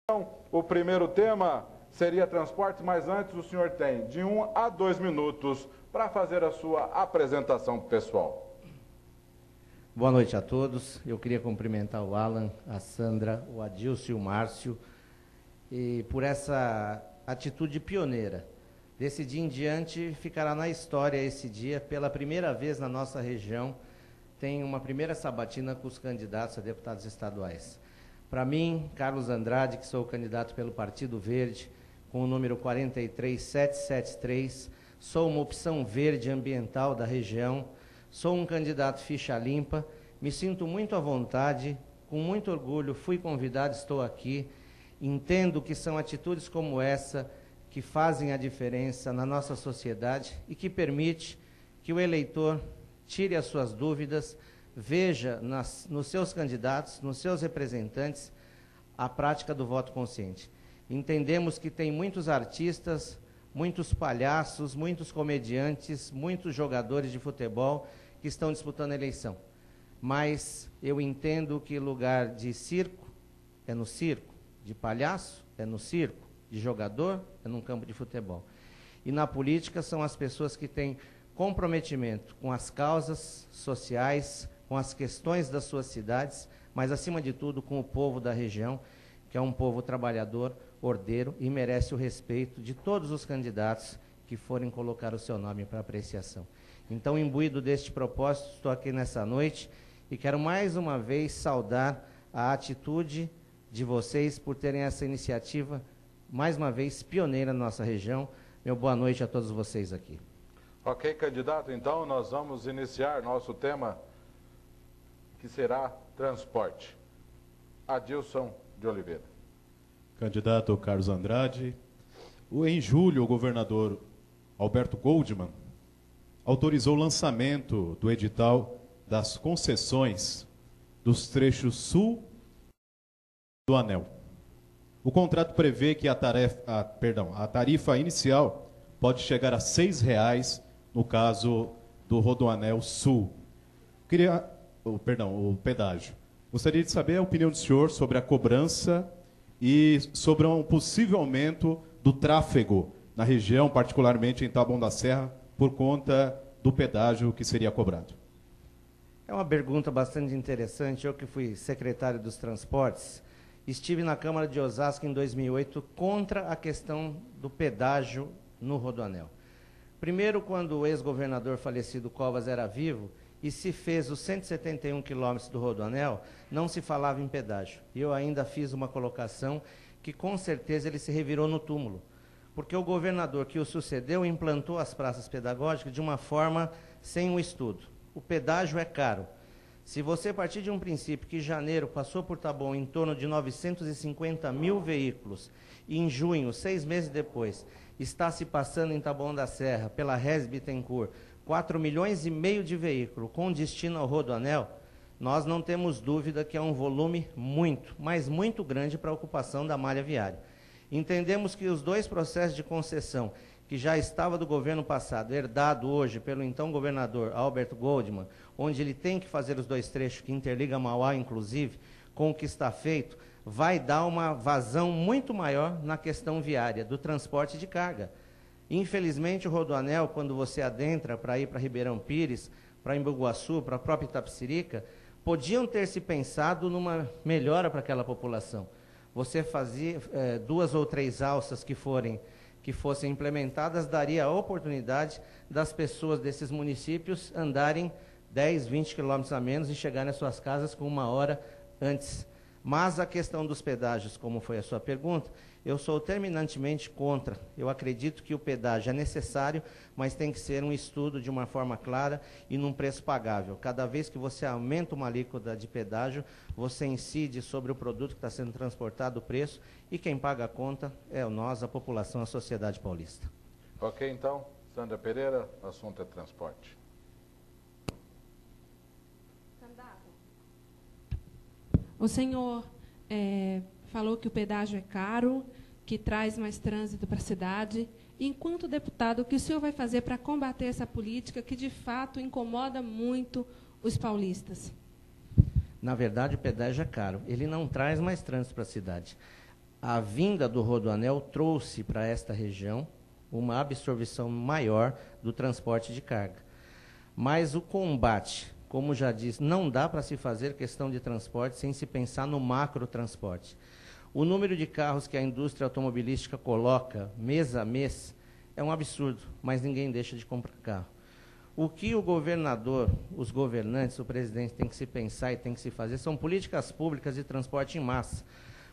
Então, o primeiro tema seria transporte, mas antes o senhor tem de 1 a 2 minutos para fazer a sua apresentação pessoal. Boa noite a todos. Eu queria cumprimentar o Alan, a Sandra, o Adilson e o Márcio e por essa atitude pioneira. Desse dia em diante ficará na história esse dia. Pela primeira vez na nossa região tem uma primeira sabatina com os candidatos a deputados estaduais. Para mim, Carlos Andrade, que sou candidato pelo Partido Verde, com o número 43773, sou uma opção verde ambiental da região, sou um candidato ficha limpa, me sinto muito à vontade, com muito orgulho, fui convidado, estou aqui, entendo que são atitudes como essa que fazem a diferença na nossa sociedade e que permite que o eleitor tire as suas dúvidas, veja nos seus candidatos, nos seus representantes, a prática do voto consciente. Entendemos que tem muitos artistas, muitos palhaços, muitos comediantes, muitos jogadores de futebol que estão disputando a eleição. Mas eu entendo que lugar de circo é no circo, de palhaço é no circo, de jogador é num campo de futebol. E na política são as pessoas que têm comprometimento com as causas sociais, com as questões das suas cidades, mas, acima de tudo, com o povo da região, que é um povo trabalhador, ordeiro e merece o respeito de todos os candidatos que forem colocar o seu nome para apreciação. Então, imbuído deste propósito, estou aqui nessa noite e quero mais uma vez saudar a atitude de vocês por terem essa iniciativa, mais uma vez, pioneira na nossa região. Meu boa noite a todos vocês aqui. Ok, candidato, então nós vamos iniciar nosso tema, que será transporte. Adilson de Oliveira. Candidato Carlos Andrade. Em julho, o governador Alberto Goldman autorizou o lançamento do edital das concessões dos trechos sul do anel. O contrato prevê que a tarifa inicial pode chegar a R$ 6,00 no caso do Rodoanel Sul. O pedágio. Gostaria de saber a opinião do senhor sobre a cobrança e sobre um possível aumento do tráfego na região, particularmente em Taboão da Serra, por conta do pedágio que seria cobrado. É uma pergunta bastante interessante. Eu que fui secretário dos transportes, estive na Câmara de Osasco em 2008 contra a questão do pedágio no Rodoanel. Primeiro, quando o ex-governador falecido Covas era vivo e se fez os 171 quilômetros do Rodoanel, não se falava em pedágio. E eu ainda fiz uma colocação que com certeza ele se revirou no túmulo, porque o governador que o sucedeu implantou as praças pedagógicas de uma forma sem um estudo. O pedágio é caro. Se você partir de um princípio que em janeiro passou por Taboão em torno de 950 mil veículos, e em junho, 6 meses depois, está se passando em Taboão da Serra, pela Rez Bittencourt, 4,5 milhões de veículos com destino ao Rodoanel, nós não temos dúvida que é um volume muito, mas muito grande para a ocupação da malha viária. Entendemos que os dois processos de concessão, que já estava do governo passado, herdado hoje pelo então governador Alberto Goldman, onde ele tem que fazer os dois trechos, que interliga Mauá, inclusive, com o que está feito, vai dar uma vazão muito maior na questão viária, do transporte de carga. Infelizmente, o Rodoanel, quando você adentra para ir para Ribeirão Pires, para Embu-Guaçu, para a própria Itapecerica, podiam ter se pensado numa melhora para aquela população. Você fazia 2 ou 3 alças que fossem implementadas, daria a oportunidade das pessoas desses municípios andarem 10, 20 quilômetros a menos e chegarem às suas casas com 1 hora antes. Mas a questão dos pedágios, como foi a sua pergunta, eu sou terminantemente contra. Eu acredito que o pedágio é necessário, mas tem que ser um estudo de uma forma clara e num preço pagável. Cada vez que você aumenta uma alíquota de pedágio, você incide sobre o produto que está sendo transportado, o preço, e quem paga a conta é nós, a população, a sociedade paulista. Ok, então, Sandra Pereira, assunto é transporte. O senhor falou que o pedágio é caro, que traz mais trânsito para a cidade. Enquanto deputado, o que o senhor vai fazer para combater essa política que, de fato, incomoda muito os paulistas? Na verdade, o pedágio é caro. Ele não traz mais trânsito para a cidade. a vinda do Rodoanel trouxe para esta região uma absorção maior do transporte de carga. Mas o combate, como já disse, não dá para se fazer questão de transporte sem se pensar no macrotransporte. O número de carros que a indústria automobilística coloca mês a mês é um absurdo, mas ninguém deixa de comprar carro. O que o governador, os governantes, o presidente tem que se pensar e tem que se fazer são políticas públicas de transporte em massa.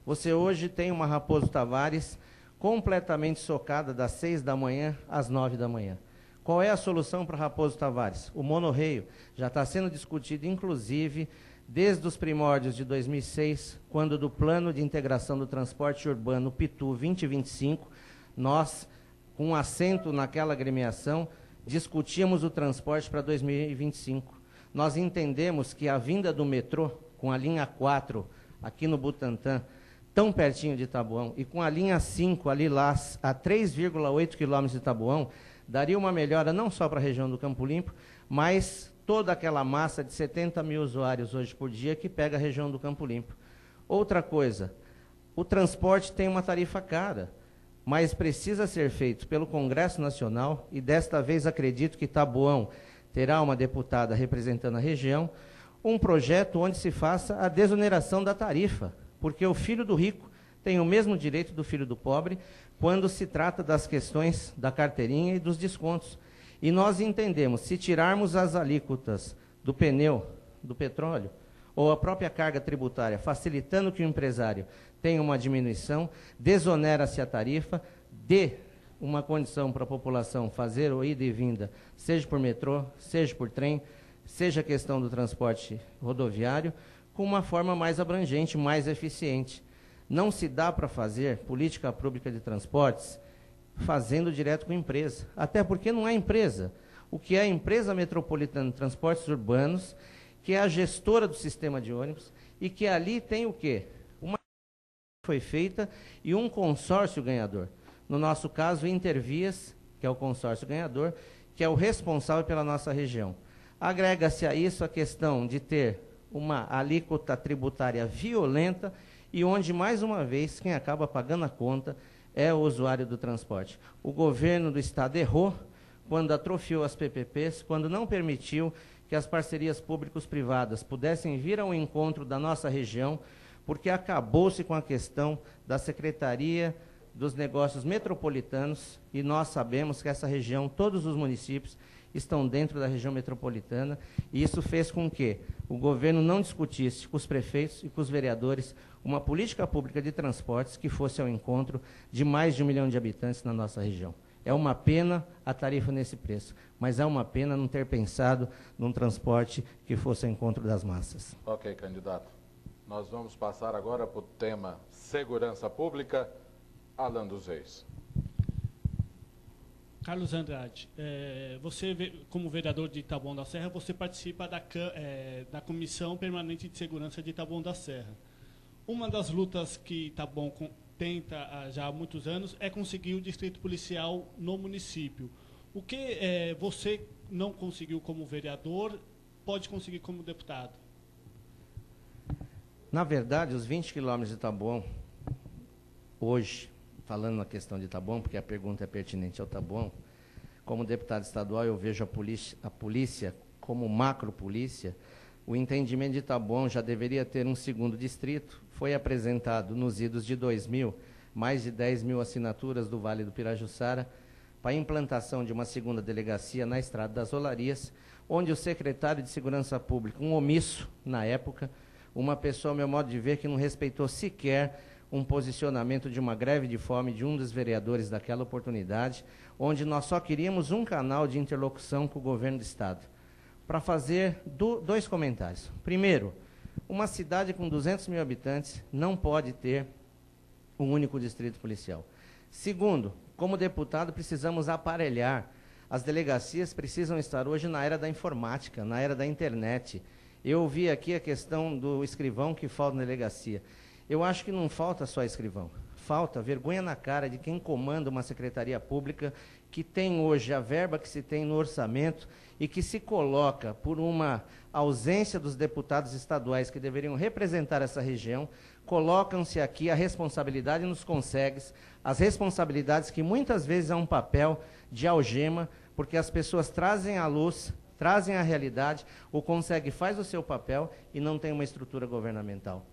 Você hoje tem uma Raposo Tavares completamente socada das 6 da manhã às 9 da manhã. Qual é a solução para Raposo Tavares? O monorreio já está sendo discutido, inclusive, desde os primórdios de 2006, quando do Plano de Integração do Transporte Urbano, PITU 2025, nós, com assento naquela agremiação, discutíamos o transporte para 2025. Nós entendemos que a vinda do metrô, com a linha 4, aqui no Butantã, tão pertinho de Taboão, e com a linha 5, ali lá, a 3,8 quilômetros de Taboão, daria uma melhora não só para a região do Campo Limpo, mas toda aquela massa de 70 mil usuários hoje por dia que pega a região do Campo Limpo. Outra coisa, o transporte tem uma tarifa cara, mas precisa ser feito pelo Congresso Nacional, e desta vez acredito que Taboão terá uma deputada representando a região, um projeto onde se faça a desoneração da tarifa, porque o filho do rico tem o mesmo direito do filho do pobre quando se trata das questões da carteirinha e dos descontos. E nós entendemos, se tirarmos as alíquotas do pneu, do petróleo, ou a própria carga tributária, facilitando que o empresário tenha uma diminuição, desonera-se a tarifa, dê uma condição para a população fazer o ida e vinda, seja por metrô, seja por trem, seja a questão do transporte rodoviário, com uma forma mais abrangente, mais eficiente. Não se dá para fazer política pública de transportes fazendo direto com a empresa, até porque não é empresa. O que é a Empresa Metropolitana de Transportes Urbanos, que é a gestora do sistema de ônibus, e que ali tem o quê? Uma foi feita e um consórcio ganhador. No nosso caso, Intervias, que é o consórcio ganhador, que é o responsável pela nossa região. Agrega-se a isso a questão de ter uma alíquota tributária violenta e onde, mais uma vez, quem acaba pagando a conta é o usuário do transporte. O governo do Estado errou quando atrofiou as PPPs, quando não permitiu que as parcerias públicos-privadas pudessem vir ao encontro da nossa região, porque acabou-se com a questão da Secretaria dos Negócios Metropolitanos, e nós sabemos que essa região, todos os municípios, estão dentro da região metropolitana, e isso fez com que o governo não discutisse com os prefeitos e com os vereadores uma política pública de transportes que fosse ao encontro de mais de 1 milhão de habitantes na nossa região. É uma pena a tarifa nesse preço, mas é uma pena não ter pensado num transporte que fosse ao encontro das massas. Ok, candidato. Nós vamos passar agora para o tema segurança pública. Alan dos Reis. Carlos Andrade, você, como vereador de Taboão da Serra, você participa da Comissão Permanente de Segurança de Taboão da Serra. Uma das lutas que Taboão tenta já há muitos anos é conseguir o distrito policial no município. O que você não conseguiu como vereador pode conseguir como deputado? Na verdade, os 20 quilômetros de Taboão, hoje, falando na questão de Taboão, porque a pergunta é pertinente ao Taboão, como deputado estadual eu vejo a polícia como macro-polícia. O entendimento de Taboão já deveria ter um segundo distrito. Foi apresentado nos idos de 2000, mais de 10 mil assinaturas do Vale do Pirajussara, para a implantação de uma segunda delegacia na Estrada das Olarias, onde o secretário de Segurança Pública, um omisso na época, uma pessoa, ao meu modo de ver, que não respeitou sequer um posicionamento de uma greve de fome de um dos vereadores daquela oportunidade, onde nós só queríamos um canal de interlocução com o governo do Estado. Para fazer dois comentários. Primeiro, uma cidade com 200 mil habitantes não pode ter um único distrito policial. Segundo, como deputado, precisamos aparelhar. As delegacias precisam estar hoje na era da informática, na era da internet. Eu ouvi aqui a questão do escrivão que falta na delegacia. Eu acho que não falta só escrivão, falta vergonha na cara de quem comanda uma secretaria pública que tem hoje a verba que se tem no orçamento e que se coloca por uma ausência dos deputados estaduais que deveriam representar essa região, colocam-se aqui a responsabilidade nos consegues, as responsabilidades que muitas vezes é um papel de algema, porque as pessoas trazem à luz, trazem a realidade, o consegue faz o seu papel e não tem uma estrutura governamental.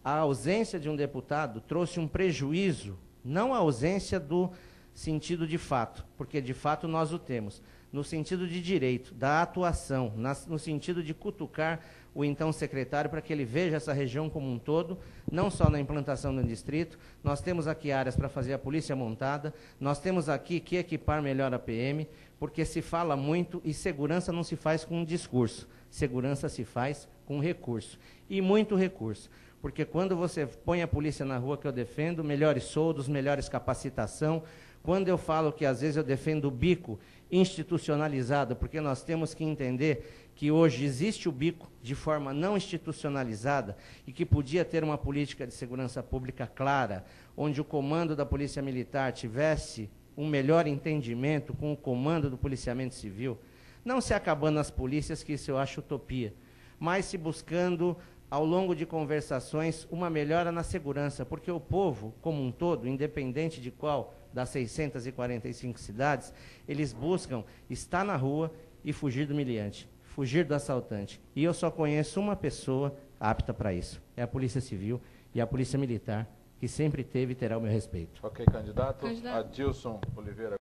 A ausência de um deputado trouxe um prejuízo, não a ausência do sentido de fato, porque de fato nós o temos, no sentido de direito, da atuação, no sentido de cutucar o então secretário para que ele veja essa região como um todo, não só na implantação do distrito. Nós temos aqui áreas para fazer a polícia montada, nós temos aqui que equipar melhor a PM, porque se fala muito e segurança não se faz com um discurso, segurança se faz com recurso, e muito recurso. Porque quando você põe a polícia na rua, que eu defendo, melhores soldos, melhores capacitação. Quando eu falo que às vezes eu defendo o bico institucionalizado, porque nós temos que entender que hoje existe o bico de forma não institucionalizada e que podia ter uma política de segurança pública clara, onde o comando da Polícia Militar tivesse um melhor entendimento com o comando do policiamento civil, não se acabando as polícias, que isso eu acho utopia, mas se buscando, ao longo de conversações, uma melhora na segurança, porque o povo, como um todo, independente de qual das 645 cidades, eles buscam estar na rua e fugir do miliante, fugir do assaltante. E eu só conheço uma pessoa apta para isso, é a Polícia Civil e a Polícia Militar, que sempre teve e terá o meu respeito. Ok, candidato. Candidato. Adilson Oliveira.